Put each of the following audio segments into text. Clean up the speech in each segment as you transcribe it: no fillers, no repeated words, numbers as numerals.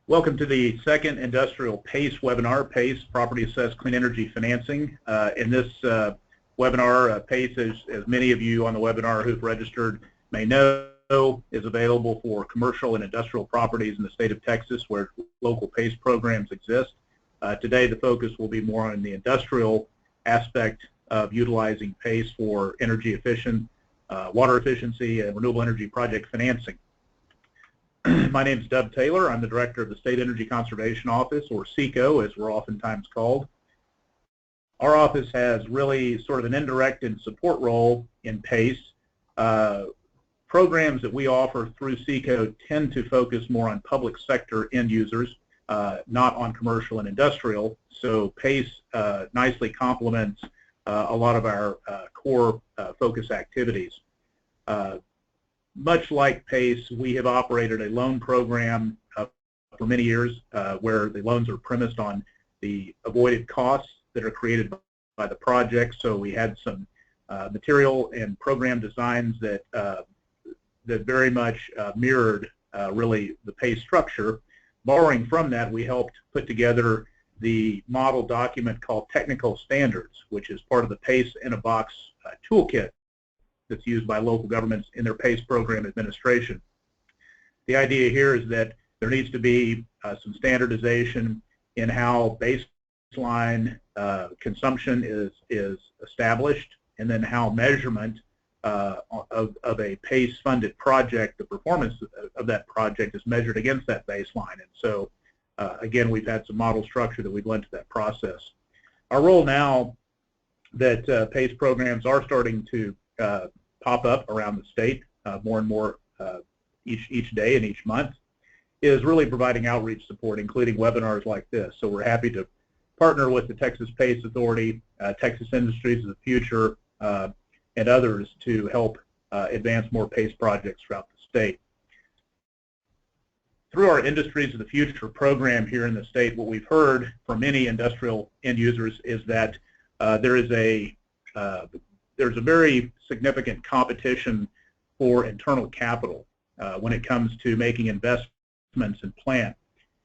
Welcome to the second Industrial PACE webinar, PACE, Property Assessed Clean Energy Financing. In this webinar, PACE, as many of you on the webinar who've registered may know, is available for commercial and industrial properties in the state of Texas where local PACE programs exist. Today the focus will be more on the industrial aspect of utilizing PACE for energy efficient, water efficiency, and renewable energy project financing. My name is Dub Taylor. I'm the director of the State Energy Conservation Office, or SECO as we're oftentimes called. Our office has really sort of an indirect and support role in PACE. Programs that we offer through SECO tend to focus more on public sector end users, not on commercial and industrial. So PACE nicely complements a lot of our core focus activities. Much like PACE, we have operated a loan program for many years where the loans are premised on the avoided costs that are created by the project. So we had some material and program designs that very much mirrored really the PACE structure. Borrowing from that, we helped put together the model document called Technical Standards, which is part of the PACE in a Box toolkit that's used by local governments in their PACE program administration. The idea here is that there needs to be some standardization in how baseline consumption is established, and then how measurement of a PACE-funded project, the performance of that project is measured against that baseline. And so, again, we've had some model structure that we've lent to that process. Our role now that PACE programs are starting to pop up around the state more and more each day and each month is really providing outreach support, including webinars like this. So we're happy to partner with the Texas PACE Authority, Texas Industries of the Future, and others to help advance more PACE projects throughout the state. Through our Industries of the Future program here in the state, what we've heard from many industrial end users is that there's a very significant competition for internal capital when it comes to making investments in plant.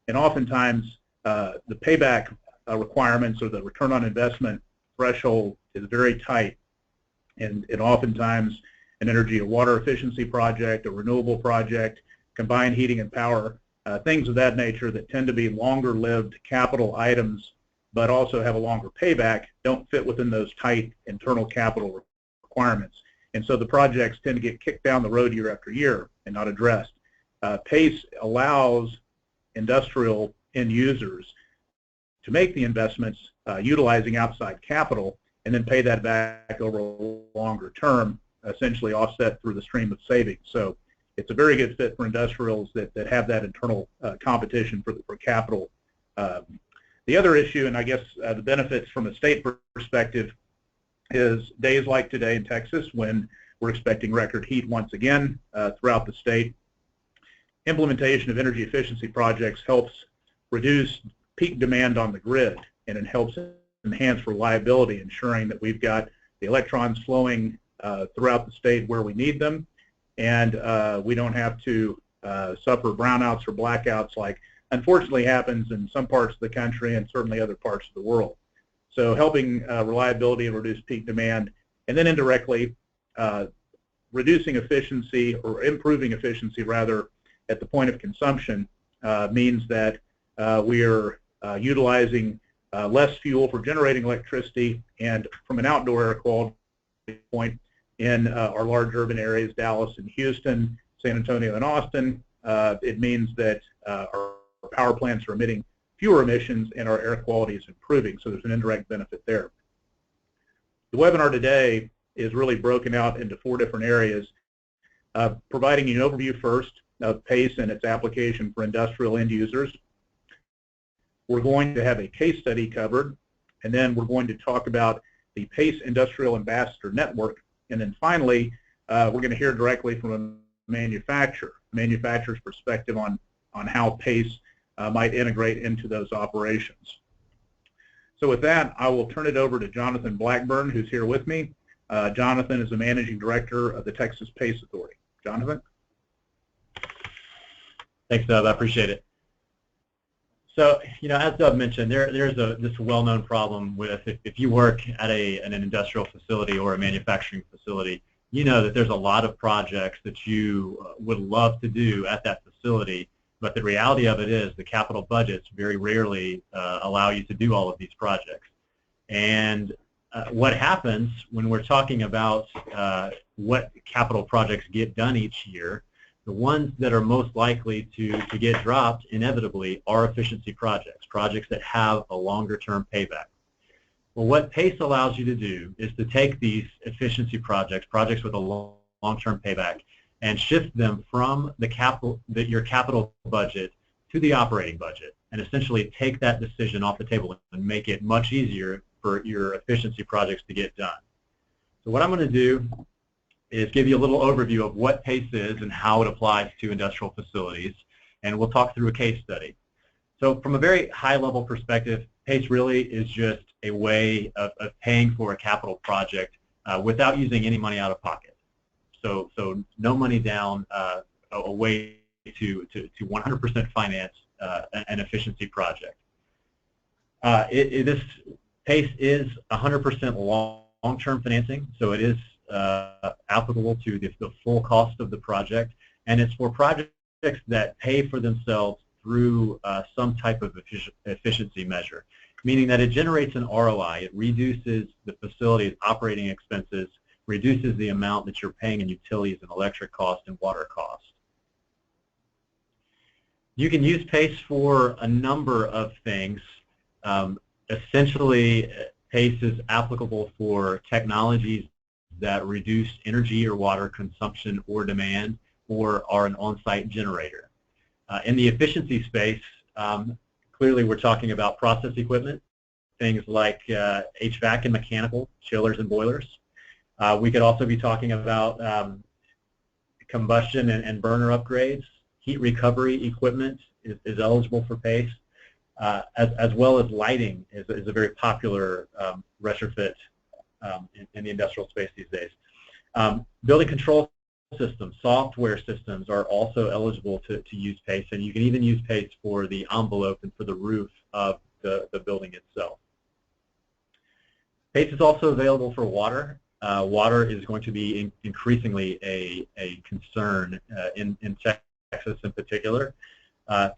And oftentimes the payback requirements or the return on investment threshold is very tight. And oftentimes an energy or water efficiency project, a renewable project, combined heating and power, things of that nature that tend to be longer-lived capital items but also have a longer payback, don't fit within those tight internal capital requirements. And so the projects tend to get kicked down the road year after year and not addressed. PACE allows industrial end users to make the investments utilizing outside capital and then pay that back over a longer term, essentially offset through the stream of savings. So it's a very good fit for industrials that have that internal competition for capital. The other issue, and I guess the benefits from a state perspective, is days like today in Texas when we're expecting record heat once again throughout the state. Implementation of energy efficiency projects helps reduce peak demand on the grid, and it helps enhance reliability, ensuring that we've got the electrons flowing throughout the state where we need them, and we don't have to suffer brownouts or blackouts like unfortunately happens in some parts of the country and certainly other parts of the world. So helping reliability and reduce peak demand, and then indirectly reducing efficiency or improving efficiency rather at the point of consumption means that we are utilizing less fuel for generating electricity, and from an outdoor air quality point in our large urban areas, Dallas and Houston, San Antonio and Austin, it means that our power plants are emitting fewer emissions and our air quality is improving, so there's an indirect benefit there. The webinar today is really broken out into 4 different areas, providing you an overview first of PACE and its application for industrial end users. We're going to have a case study covered, and then we're going to talk about the PACE Industrial Ambassador Network, and then finally we're going to hear directly from a manufacturer's perspective on how PACE might integrate into those operations. So with that, I will turn it over to Jonathon Blackburn, who's here with me. Jonathon is the Managing Director of the Texas PACE Authority. Jonathon? Thanks, Dub. I appreciate it. So, as Dub mentioned, there's this well-known problem with if you work at an industrial facility or a manufacturing facility, you know that there's a lot of projects that you would love to do at that facility, but the reality of it is the capital budgets very rarely allow you to do all of these projects. And what happens when we're talking about what capital projects get done each year, the ones that are most likely to get dropped inevitably are efficiency projects, projects that have a longer-term payback. Well, what PACE allows you to do is to take these efficiency projects, projects with a long-term payback, and shift them from your capital budget to the operating budget, and essentially take that decision off the table and make it much easier for your efficiency projects to get done. So what I'm going to do is give you a little overview of what PACE is and how it applies to industrial facilities, and we'll talk through a case study. So from a very high-level perspective, PACE really is just a way of paying for a capital project without using any money out of pocket. So no money down, a way to 100% finance an efficiency project. This PACE is 100% long-term financing, so it is applicable to the full cost of the project, and it's for projects that pay for themselves through some type of efficiency measure, meaning that it generates an ROI. It reduces the facility's operating expenses, reduces the amount that you're paying in utilities and electric cost and water cost. You can use PACE for a number of things. Essentially, PACE is applicable for technologies that reduce energy or water consumption or demand, or are an on-site generator. In the efficiency space, clearly we're talking about process equipment, things like HVAC and mechanical, chillers and boilers. We could also be talking about combustion and burner upgrades. Heat recovery equipment is eligible for PACE, as well as lighting is a very popular retrofit in the industrial space these days. Building control systems, software systems are also eligible to use PACE, and you can even use PACE for the envelope and for the roof of the building itself. PACE is also available for water. Water is going to be increasingly a concern in Texas in particular.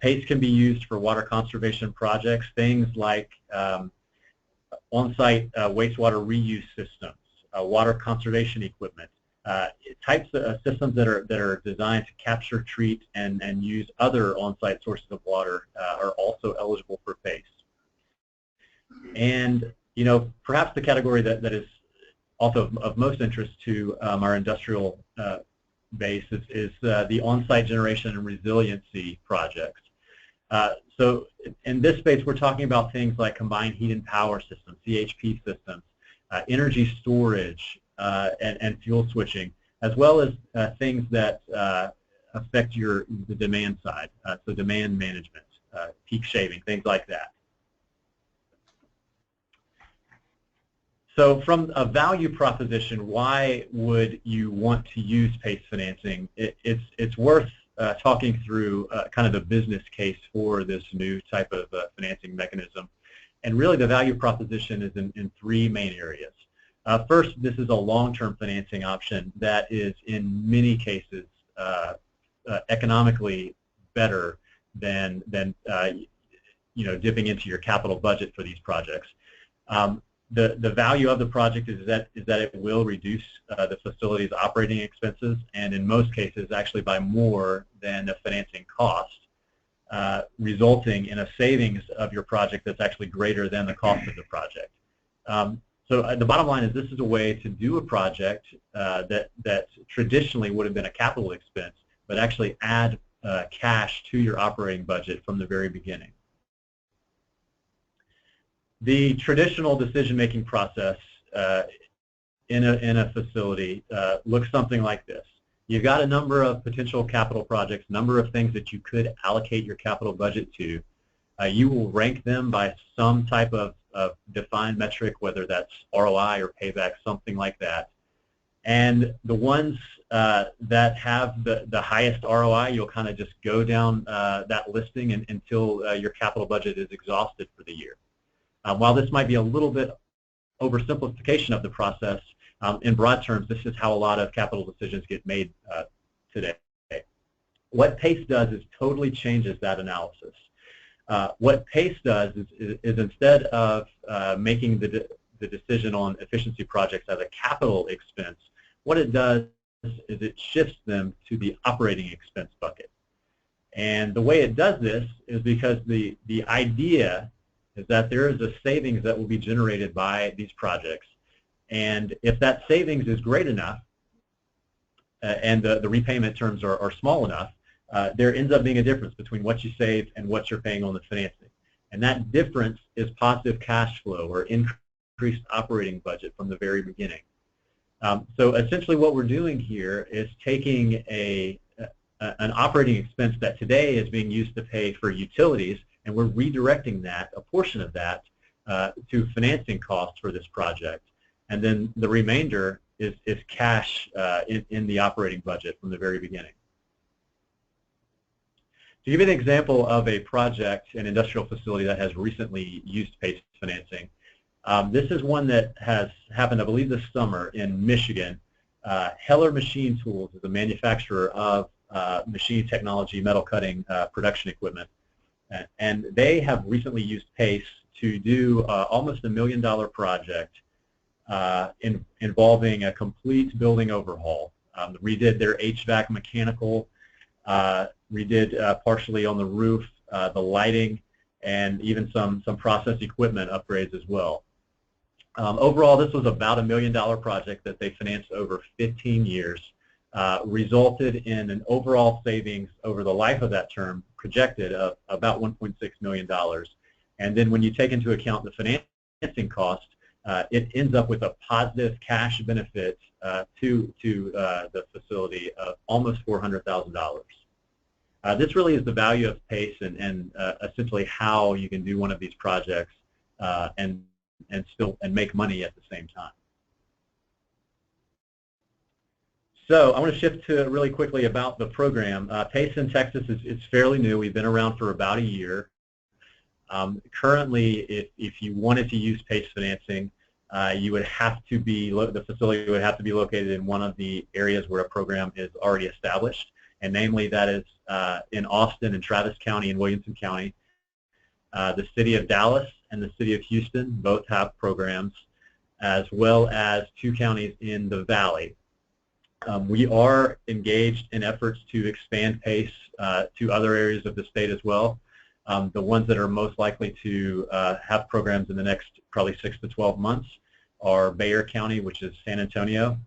PACE can be used for water conservation projects, things like on-site wastewater reuse systems, water conservation equipment, types of systems that are designed to capture, treat, and use other on-site sources of water are also eligible for PACE. And perhaps the category that is also of most interest to our industrial base is the on-site generation and resiliency projects. So in this space, we're talking about things like combined heat and power systems, CHP systems, energy storage, and fuel switching, as well as things that affect the demand side, so demand management, peak shaving, things like that. So from a value proposition, why would you want to use PACE financing? It's worth talking through kind of the business case for this new type of financing mechanism. And really the value proposition is in three main areas. First, this is a long-term financing option that is in many cases economically better than dipping into your capital budget for these projects. The value of the project is that it will reduce the facility's operating expenses, and in most cases actually by more than the financing cost, resulting in a savings of your project that's actually greater than the cost of the project. So the bottom line is this is a way to do a project that traditionally would have been a capital expense, but actually add cash to your operating budget from the very beginning. The traditional decision-making process in a facility looks something like this. You've got a number of potential capital projects, number of things that you could allocate your capital budget to. You will rank them by some type of defined metric, whether that's ROI or payback, something like that. And the ones that have the highest ROI, you'll kind of just go down that listing until your capital budget is exhausted for the year. While this might be a little bit oversimplification of the process, in broad terms, this is how a lot of capital decisions get made today. What PACE does is totally changes that analysis. What PACE does is instead of making the decision on efficiency projects as a capital expense, what it does is it shifts them to the operating expense bucket. And the way it does this is because the idea is that there is a savings that will be generated by these projects. And if that savings is great enough and the repayment terms are small enough, there ends up being a difference between what you save and what you're paying on the financing. And that difference is positive cash flow or increased operating budget from the very beginning. So essentially what we're doing here is taking an operating expense that today is being used to pay for utilities, and we're redirecting that, a portion of that, to financing costs for this project. And then the remainder is cash in the operating budget from the very beginning. To give you an example of a project, an industrial facility that has recently used PACE financing, this is one that has happened, I believe, this summer in Michigan. Heller Machine Tools is a manufacturer of machine technology, metal cutting production equipment. And they have recently used PACE to do almost $1 million project involving a complete building overhaul. Redid their HVAC mechanical, redid partially on the roof, the lighting, and even some process equipment upgrades as well. Overall, this was about $1 million project that they financed over 15 years, resulted in an overall savings over the life of that term projected of about $1.6 million. And then when you take into account the financing cost, it ends up with a positive cash benefit to the facility of almost $400,000. This really is the value of PACE and essentially how you can do one of these projects and make money at the same time. So I want to shift to really quickly about the program. PACE in Texas is fairly new. We've been around for about a year. Currently, if you wanted to use PACE financing, you would have to be, the facility would have to be located in one of the areas where a program is already established, and namely that is in Austin and Travis County and Williamson County. The city of Dallas and the city of Houston both have programs, as well as 2 counties in the Valley. We are engaged in efforts to expand PACE to other areas of the state as well. The ones that are most likely to have programs in the next probably 6 to 12 months are Bexar County, which is San Antonio,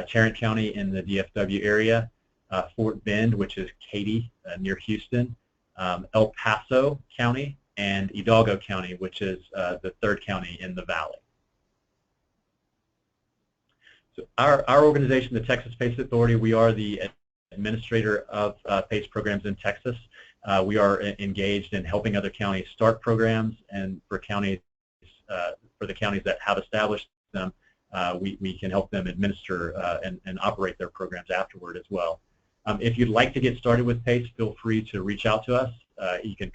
Tarrant County in the DFW area, Fort Bend, which is Katy near Houston, El Paso County, and Hidalgo County, which is the 3rd county in the Valley. So our organization, the Texas PACE Authority, we are the administrator of PACE programs in Texas. We are engaged in helping other counties start programs, and for the counties that have established them, we can help them administer and operate their programs afterward as well. If you'd like to get started with PACE, feel free to reach out to us. You can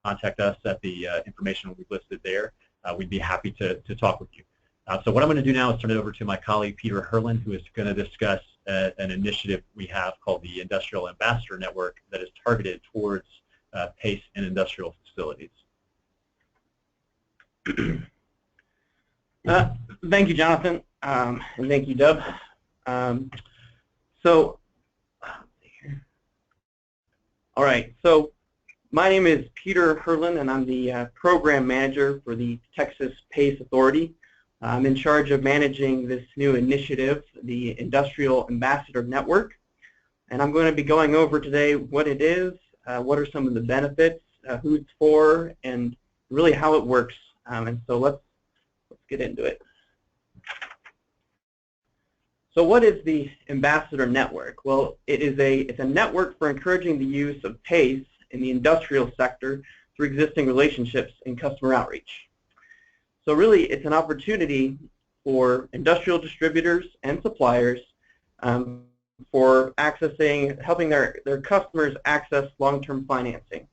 contact us at the information we've listed there. We'd be happy to talk with you. So what I'm going to do now is turn it over to my colleague Peter Herlin, who is going to discuss an initiative we have called the Industrial Ambassador Network that is targeted towards PACE and industrial facilities. Thank you, Jonathan, and thank you, Dub. All right, so my name is Peter Herlin, and I'm the program manager for the Texas PACE Authority. I'm in charge of managing this new initiative, the Industrial Ambassador Network, and I'm going to be going over today what it is, what are some of the benefits, who it's for, and really how it works. And so let's get into it. So what is the Ambassador Network? Well, it's a network for encouraging the use of PACE in the industrial sector through existing relationships and customer outreach. So really, it's an opportunity for industrial distributors and suppliers for helping their customers access long-term financing.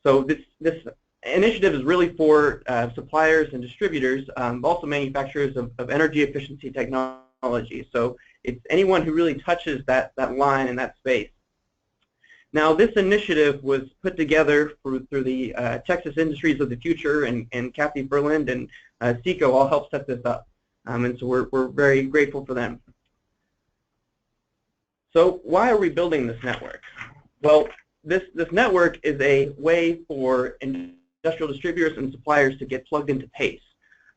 So this initiative is really for suppliers and distributors, also manufacturers of energy efficiency technology. So it's anyone who really touches that line in that space. Now, this initiative was put together through the Texas Industries of the Future, and Kathy Berland and SECO all helped set this up. And so we're very grateful for them. So why are we building this network? Well, this network is a way for industrial distributors and suppliers to get plugged into PACE.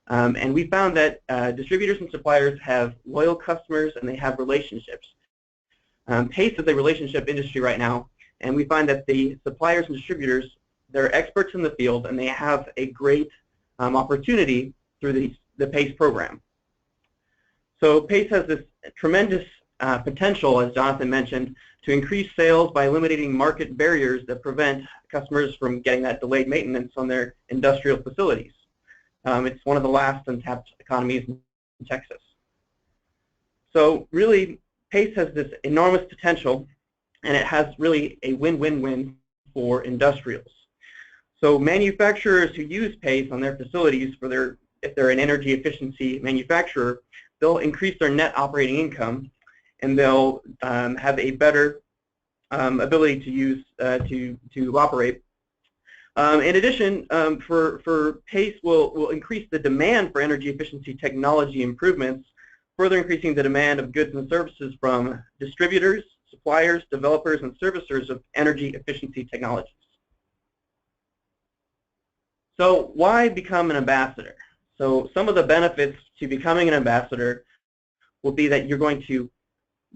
And we found that distributors and suppliers have loyal customers and they have relationships. PACE is a relationship industry right now, and we find that the suppliers and distributors, they're experts in the field, and they have a great opportunity through the PACE program. So PACE has this tremendous potential, as Jonathon mentioned, to increase sales by eliminating market barriers that prevent customers from getting that delayed maintenance on their industrial facilities. It's one of the last untapped economies in Texas. So really, PACE has this enormous potential, and it has really a win-win-win for industrials. So manufacturers who use PACE on their facilities if they're an energy efficiency manufacturer, they'll increase their net operating income, and they'll have a better ability to use to operate. In addition, for PACE will increase the demand for energy efficiency technology improvements, further increasing the demand of goods and services from distributors, suppliers, developers, and servicers of energy efficiency technologies. So why become an ambassador? So some of the benefits to becoming an ambassador will be that you're going to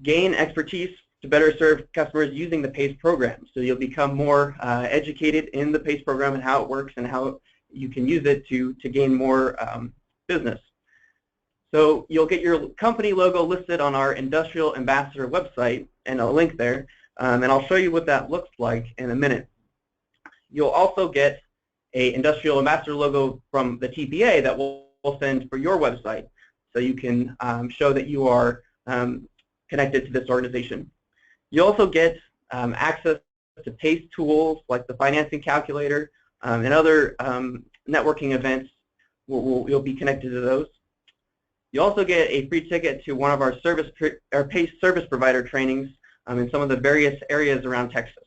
gain expertise to better serve customers using the PACE program. So you'll become more educated in the PACE program and how it works and how you can use it to gain more business. So you'll get your company logo listed on our Industrial Ambassador website, and a link there, and I'll show you what that looks like in a minute. You'll also get an Industrial Ambassador logo from the TPA that we'll send for your website, so you can show that you are connected to this organization. You also get access to PACE tools like the financing calculator and other networking events. You'll be connected to those. You also get a free ticket to one of our PACE service provider trainings in some of the various areas around Texas.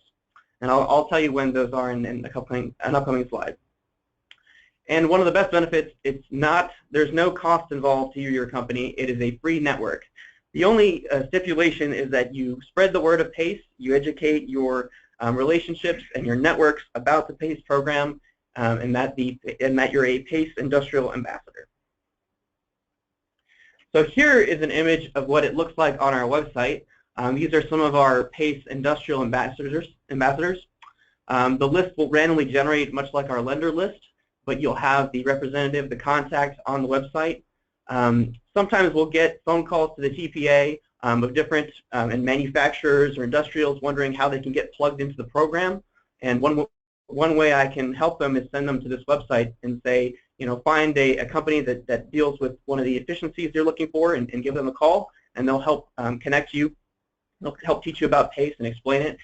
And I'll tell you when those are in an upcoming slide. And one of the best benefits, there's no cost involved to you or your company. It is a free network. The only stipulation is that you spread the word of PACE, you educate your relationships and your networks about the PACE program, and that you're a PACE Industrial Ambassador. So here is an image of what it looks like on our website. These are some of our PACE Industrial Ambassadors. The list will randomly generate much like our lender list, but you'll have the representative, the contact on the website. Sometimes we'll get phone calls to the TPA of different manufacturers or industrials wondering how they can get plugged into the program. And one way I can help them is send them to this website and say, find a company that deals with one of the efficiencies you're looking for, and give them a call, and they'll help connect you. They'll help teach you about PACE and explain it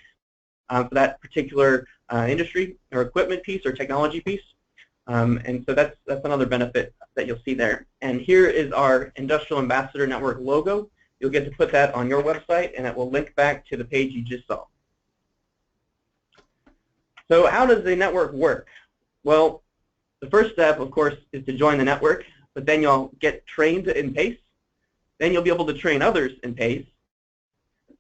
for that particular industry or equipment piece or technology piece. And so that's another benefit that you'll see there. And here is our Industrial Ambassador Network logo. You'll get to put that on your website, and it will link back to the page you just saw. So how does the network work? Well, the first step, of course, is to join the network, but then you'll get trained in PACE. Then you'll be able to train others in PACE,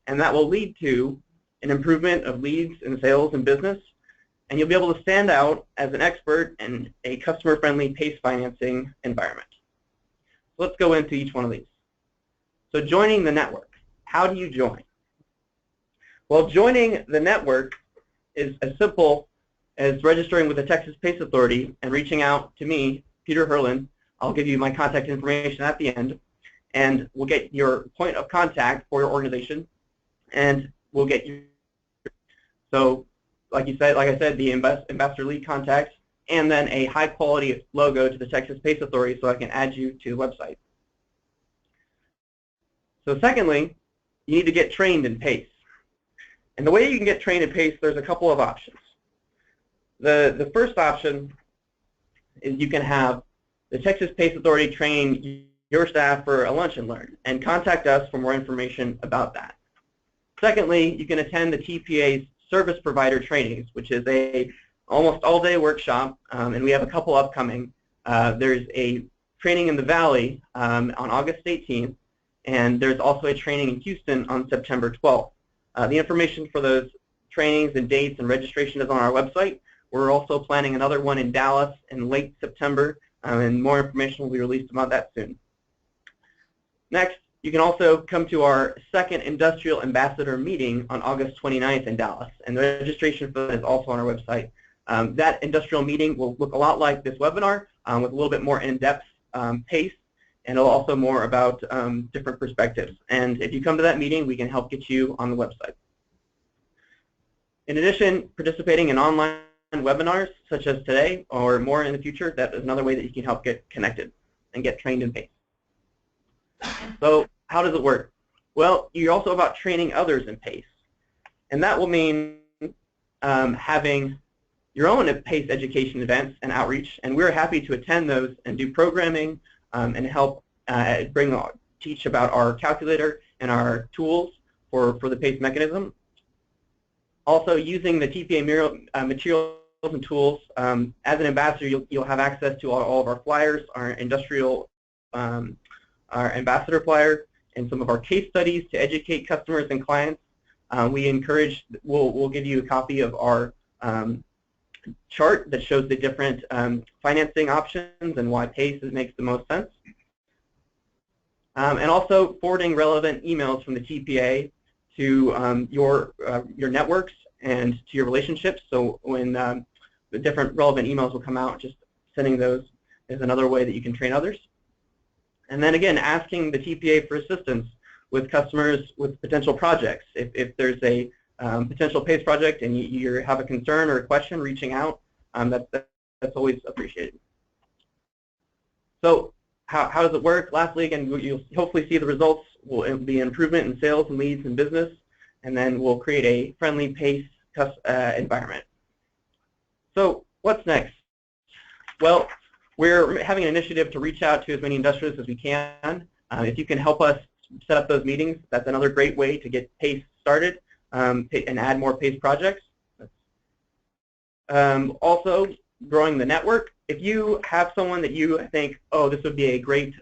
and that will lead to an improvement of leads and sales and business, and you'll be able to stand out as an expert in a customer-friendly PACE financing environment. So let's go into each one of these. So joining the network. How do you join? Well, joining the network is as simple as registering with the Texas PACE Authority and reaching out to me, Peter Herlin. I'll give you my contact information at the end, and we'll get your point of contact for your organization, and we'll get you. So, like I said, the ambassador lead contact, and then a high-quality logo to the Texas PACE Authority, so I can add you to the website. So, secondly, you need to get trained in PACE. And the way you can get trained in PACE, there's a couple of options. The first option is you can have the Texas PACE Authority train your staff for a lunch and learn, and contact us for more information about that. Secondly, you can attend the TPA's service provider trainings, which is a almost all-day workshop, and we have a couple upcoming. There's a training in the Valley on August 18th, and there's also a training in Houston on September 12th. The information for those trainings and dates and registration is on our website. We're also planning another one in Dallas in late September, and more information will be released about that soon. Next, you can also come to our second Industrial Ambassador meeting on August 29th in Dallas, and the registration for that is also on our website. That industrial meeting will look a lot like this webinar, with a little bit more in-depth pace, and also more about different perspectives. And if you come to that meeting, we can help get you on the website. In addition, participating in online webinars such as today or more in the future, that is another way that you can help get connected and get trained in PACE. So how does it work? Well, you're also about training others in PACE, and that will mean having your own PACE education events and outreach, and we're happy to attend those and do programming and help teach about our calculator and our tools for the PACE mechanism. Also, using the TPA materials and tools, as an ambassador, you'll have access to all of our flyers, our industrial, our ambassador flyer, and some of our case studies to educate customers and clients. We'll give you a copy of our chart that shows the different financing options and why PACE makes the most sense. And also forwarding relevant emails from the TPA to your networks and to your relationships. So when the different relevant emails will come out, just sending those is another way that you can train others. And then again, asking the TPA for assistance with customers with potential projects. If there's a potential PACE project and you have a concern or a question, reaching out, that's always appreciated. So how does it work? Lastly, again, you'll hopefully see the results will be an improvement in sales and leads and business, and then we'll create a friendly PACE environment. So what's next? Well, we're having an initiative to reach out to as many industrialists as we can. If you can help us set up those meetings, that's another great way to get PACE started and add more PACE projects. Also, growing the network. If you have someone that you think, oh, this would be a great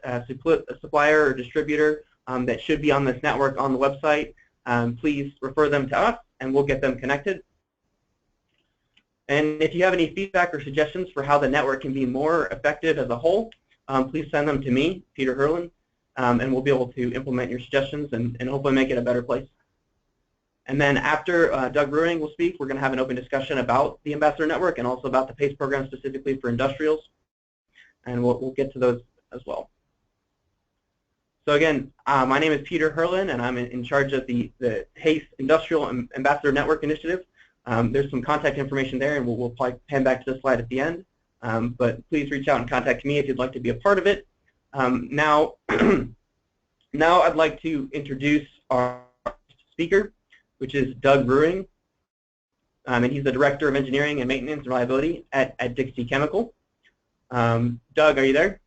supplier or distributor that should be on this network on the website, please refer them to us and we'll get them connected. And if you have any feedback or suggestions for how the network can be more effective as a whole, please send them to me, Peter Herlin, and we'll be able to implement your suggestions and hopefully make it a better place. And then after Doug Ruring will speak, we're going to have an open discussion about the Ambassador Network and also about the PACE program specifically for industrials, and we'll get to those as well. So again, my name is Peter Herlin, and I'm in charge of the PACE Industrial Ambassador Network Initiative. There's some contact information there, and we'll probably pan back to this slide at the end. But please reach out and contact me if you'd like to be a part of it. Now I'd like to introduce our speaker, which is Doug Ruring, and he's the Director of Engineering and Maintenance and Reliability at Dixie Chemical. Doug, are you there?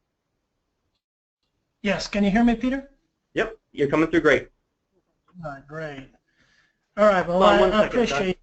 Yes, can you hear me, Peter? Yep, you're coming through great. All right, great. All right, well, I appreciate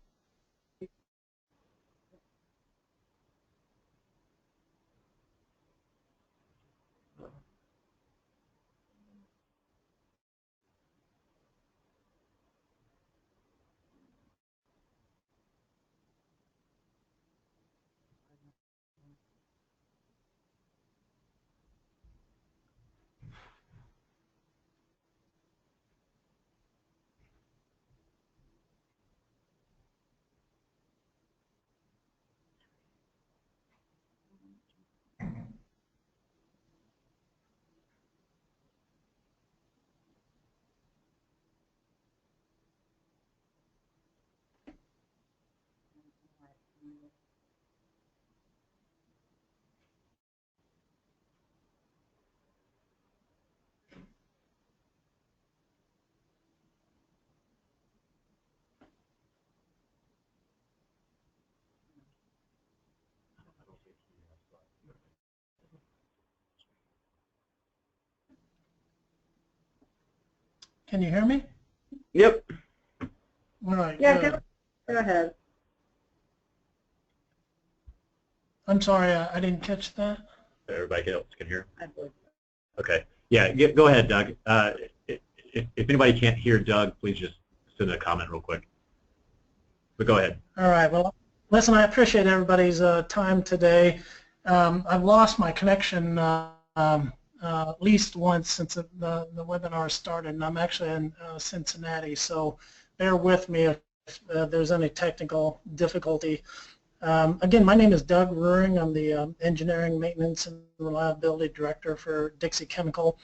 Can you hear me? Yep. All right. Yeah, good. go ahead. I'm sorry, I didn't catch that. Everybody else can hear? I believe. Okay. Yeah, go ahead, Doug. If anybody can't hear Doug, please just send a comment real quick. But go ahead. All right. Well, listen, I appreciate everybody's time today. I've lost my connection at least once since the webinar started, and I'm actually in Cincinnati, so bear with me if there's any technical difficulty. Again, my name is Doug Ruring. I'm the Engineering, Maintenance, and Reliability Director for Dixie Chemical.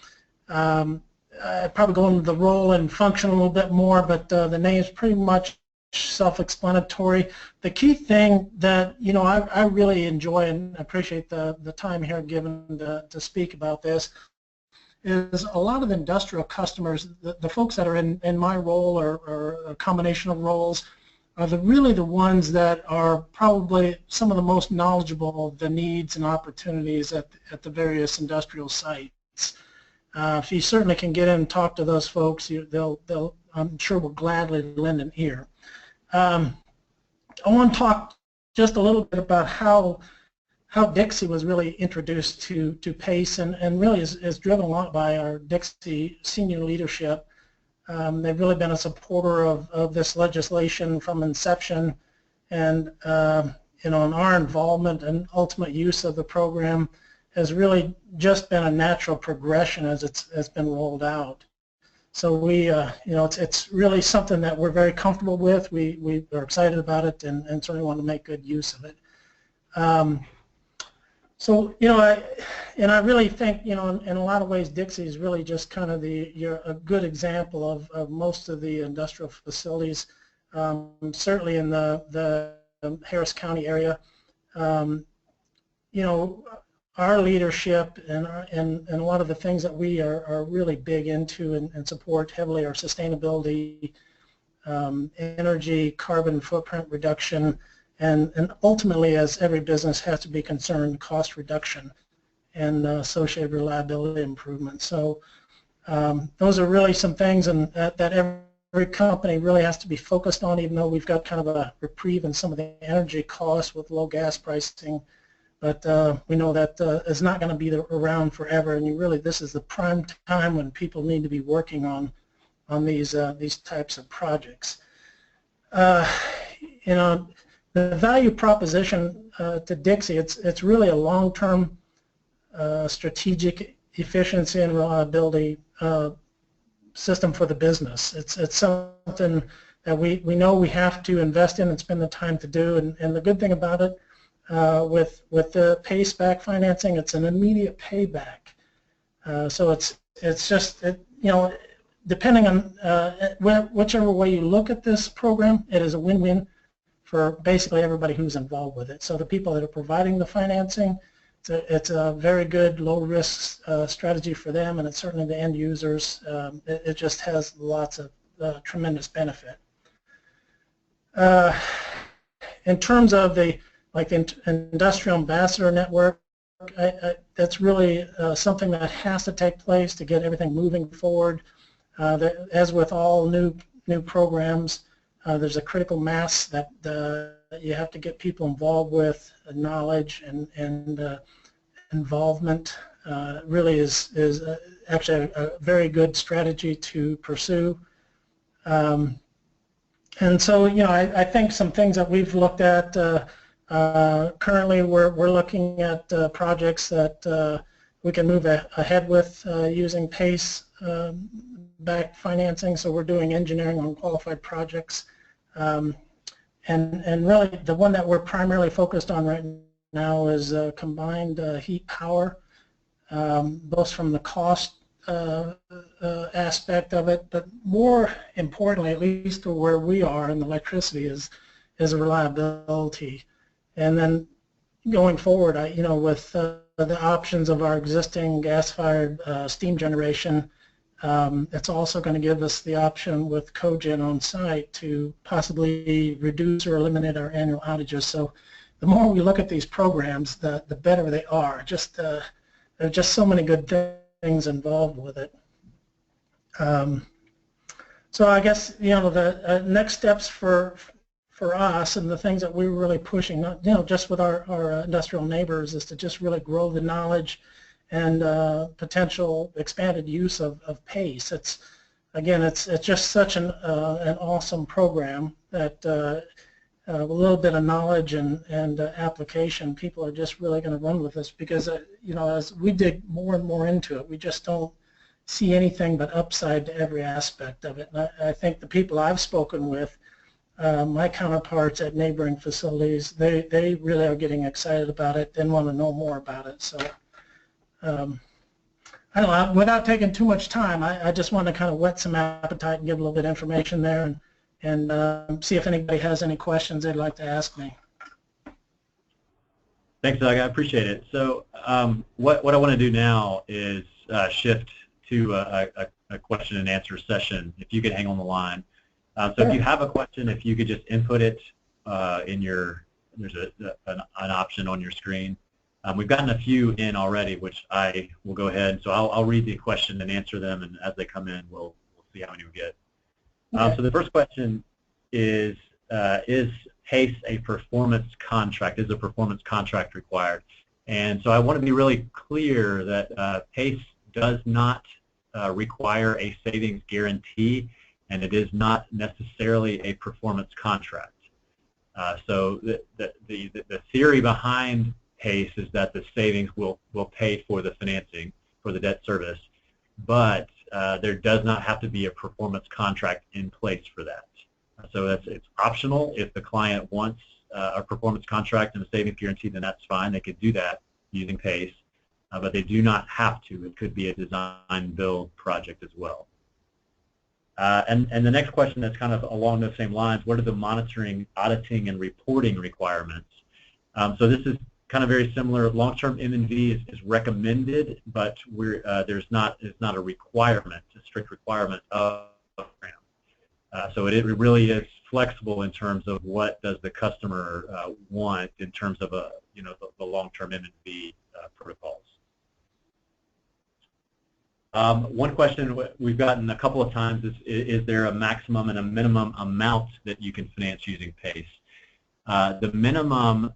I'd probably go into the role and function a little bit more, but the name is pretty much self-explanatory. The key thing that I really enjoy and appreciate the time here given to speak about this is a lot of industrial customers, the folks that are in my role or a combination of roles, are really the ones that are probably some of the most knowledgeable of the needs and opportunities at the various industrial sites. If you certainly can get in and talk to those folks, they'll I'm sure will gladly lend an ear. I want to talk just a little bit about how Dixie was really introduced to PACE and really is driven a lot by our Dixie senior leadership. They've really been a supporter of this legislation from inception, and and our involvement and ultimate use of the program has really just been a natural progression as it's been rolled out. So we, it's really something that we're very comfortable with. We are excited about it and certainly want to make good use of it. So I really think in a lot of ways Dixie is really just kind of a good example of most of the industrial facilities, certainly in the Harris County area. Our leadership and a lot of the things that we are really big into and support heavily are sustainability, energy, carbon footprint reduction, and ultimately, as every business has to be concerned, cost reduction and associated reliability improvement. So those are really some things that every company really has to be focused on, even though we've got kind of a reprieve in some of the energy costs with low gas pricing. But we know that it's not going to be around forever, and this is the prime time when people need to be working on these types of projects. The value proposition to Dixie, it's really a long-term strategic efficiency and reliability system for the business. It's something that we know we have to invest in and spend the time to do, and the good thing about it, with the PACE-back financing, it's an immediate payback. So it's just depending on whichever way you look at this program, it is a win-win for basically everybody who's involved with it. So the people that are providing the financing, it's a very good low-risk strategy for them, and it's certainly the end users. It just has lots of tremendous benefit. In terms of the industrial ambassador network, that's really something that has to take place to get everything moving forward. As with all new programs, there's a critical mass that you have to get people involved with. Knowledge and involvement really is actually a very good strategy to pursue. And so I think some things that we've looked at. Currently, we're looking at projects that we can move ahead with using PACE-backed financing. So we're doing engineering on qualified projects, and really the one that we're primarily focused on right now is combined heat power, both from the cost aspect of it, but more importantly, at least to where we are in electricity, is reliability. And then going forward, with the options of our existing gas-fired steam generation, it's also going to give us the option with cogen on site to possibly reduce or eliminate our annual outages. So the more we look at these programs, the better they are. There are just so many good things involved with it. So I guess, you know, the next steps for us and the things that we're really pushing, you know, just with our industrial neighbors, is to just really grow the knowledge and potential expanded use of PACE. It's, again, it's just such an awesome program that a little bit of knowledge and application, people are just really going to run with this, because you know, as we dig more and more into it, we just don't see anything but upside to every aspect of it. And I think the people I've spoken with, my counterparts at neighboring facilities, they really are getting excited about it and want to know more about it. So I don't know, without taking too much time, I just want to kind of whet some appetite and give a little bit of information there, and see if anybody has any questions they'd like to ask me. Thanks, Doug. I appreciate it. So what I want to do now is shift to a question and answer session, if you could hang on the line. So Sure. If you have a question, if you could just input it in your, there's an option on your screen. We've gotten a few in already, which I will go ahead. So I'll read the question and answer them, and as they come in, we'll see how many we get. Okay. So the first question is PACE a performance contract? Is a performance contract required? And so I want to be really clear that PACE does not require a savings guarantee, and it is not necessarily a performance contract. So the theory behind PACE is that the savings will pay for the financing, for the debt service, but there does not have to be a performance contract in place for that. So it's optional. If the client wants a performance contract and a savings guarantee, then that's fine. They could do that using PACE, but they do not have to. It could be a design build project as well. And the next question that's kind of along those same lines, what are the monitoring, auditing, and reporting requirements? So this is kind of very similar. Long-term M&V is recommended, but it's not a requirement, a strict requirement of the program. So it really is flexible in terms of what does the customer want in terms of the long-term M&V protocols. One question we've gotten a couple of times is there a maximum and a minimum amount that you can finance using PACE? The minimum,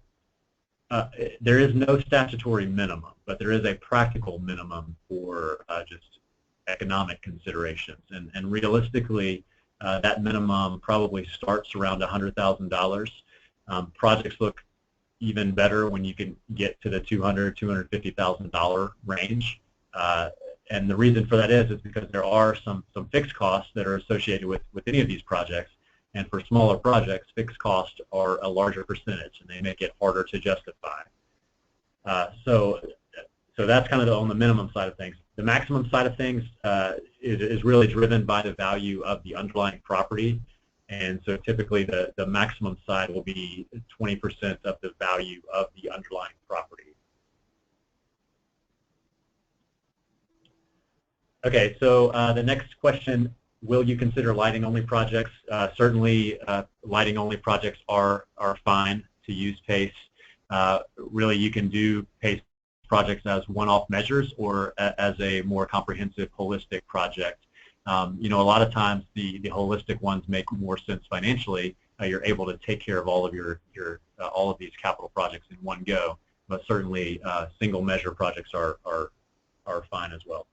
there is no statutory minimum, but there is a practical minimum for just economic considerations. And realistically, that minimum probably starts around $100,000. Projects look even better when you can get to the $200,000, $250,000 range. And the reason for that is because there are some fixed costs that are associated with any of these projects. And for smaller projects, fixed costs are a larger percentage, and they make it harder to justify. So that's kind of on the minimum side of things. The maximum side of things is really driven by the value of the underlying property. And so typically the maximum side will be 20% of the value of the underlying property. Okay, so the next question, will you consider lighting-only projects? Certainly, lighting-only projects are fine to use PACE. Really, you can do PACE projects as one-off measures or as a more comprehensive, holistic project. You know, a lot of times the holistic ones make more sense financially. You're able to take care of all of all of these capital projects in one go. But certainly, single measure projects are fine as well.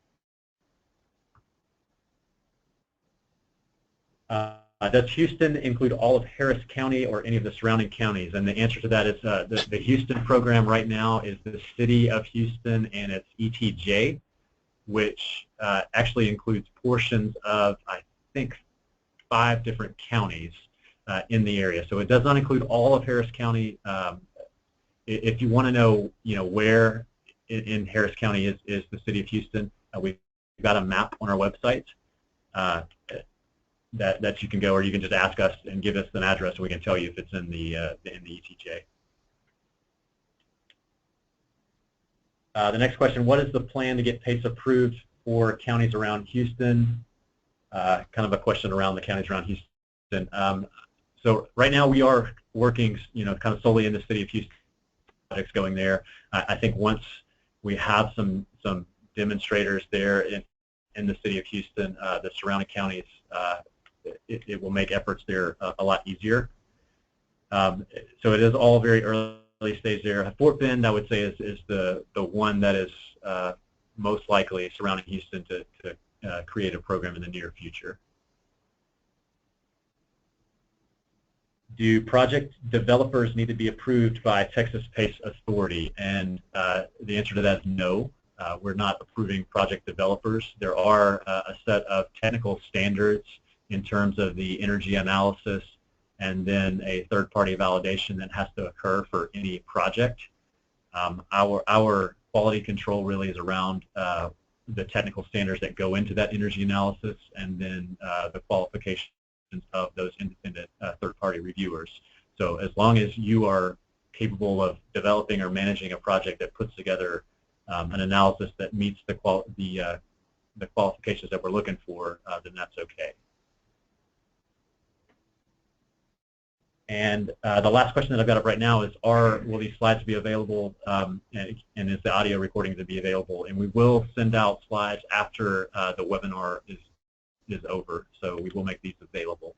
Does Houston include all of Harris County or any of the surrounding counties? And the answer to that is the Houston program right now is the City of Houston and its ETJ, which actually includes portions of, I think, 5 different counties in the area. So it does not include all of Harris County. If you want to know, where in Harris County is the City of Houston, we've got a map on our website. That you can go, or you can just ask us and give us an address, and we can tell you if it's in the ETJ. The next question: what is the plan to get PACE approved for counties around Houston? Kind of a question around the counties around Houston. So right now we are working, kind of solely in the City of Houston projects going there. I think once we have some demonstrators there in the City of Houston, the surrounding counties it will make efforts there a lot easier. So it is all very early stage there. Fort Bend, I would say, is the one that is most likely surrounding Houston to create a program in the near future. Do project developers need to be approved by Texas PACE Authority? And the answer to that is no. We're not approving project developers. There are a set of technical standards in terms of the energy analysis and then a third-party validation that has to occur for any project. Our quality control really is around the technical standards that go into that energy analysis and then the qualifications of those independent third-party reviewers. So as long as you are capable of developing or managing a project that puts together an analysis that meets the qualifications that we're looking for, then that's okay. And the last question that I've got up right now is, will these slides be available, and is the audio recording to be available? And we will send out slides after the webinar is over, so we will make these available.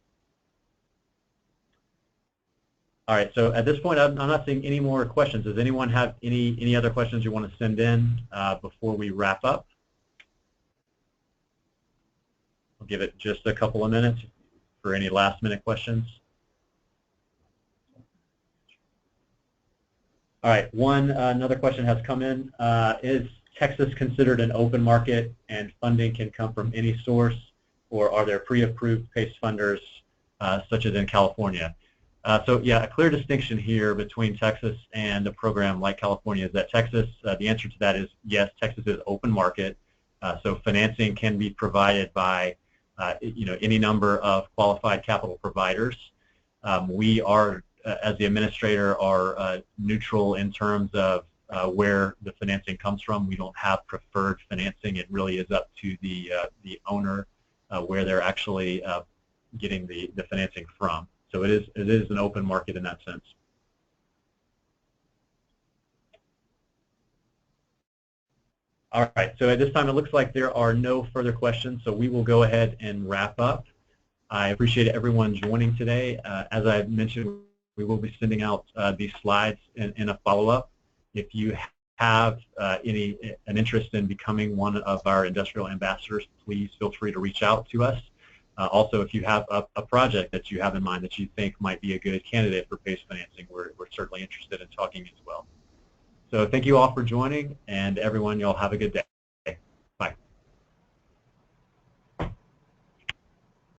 All right, so at this point, I'm not seeing any more questions. Does anyone have any other questions you want to send in before we wrap up? I'll give it just a couple of minutes for any last-minute questions. All right, another question has come in. Is Texas considered an open market and funding can come from any source, or are there pre-approved PACE funders such as in California? So yeah, a clear distinction here between Texas and a program like California is that Texas, the answer to that is yes, Texas is open market, so financing can be provided by any number of qualified capital providers. We are, as the administrator, are neutral in terms of where the financing comes from. We don't have preferred financing. It really is up to the owner where they're actually getting the financing from. So it is an open market in that sense. All right, so at this time it looks like there are no further questions, so we will go ahead and wrap up. I appreciate everyone joining today. As I mentioned, we will be sending out these slides in a follow-up. If you have an interest in becoming one of our industrial ambassadors, please feel free to reach out to us. Also, if you have a project that you have in mind that you think might be a good candidate for PACE financing, we're certainly interested in talking as well. So thank you all for joining, and everyone, y'all have a good day.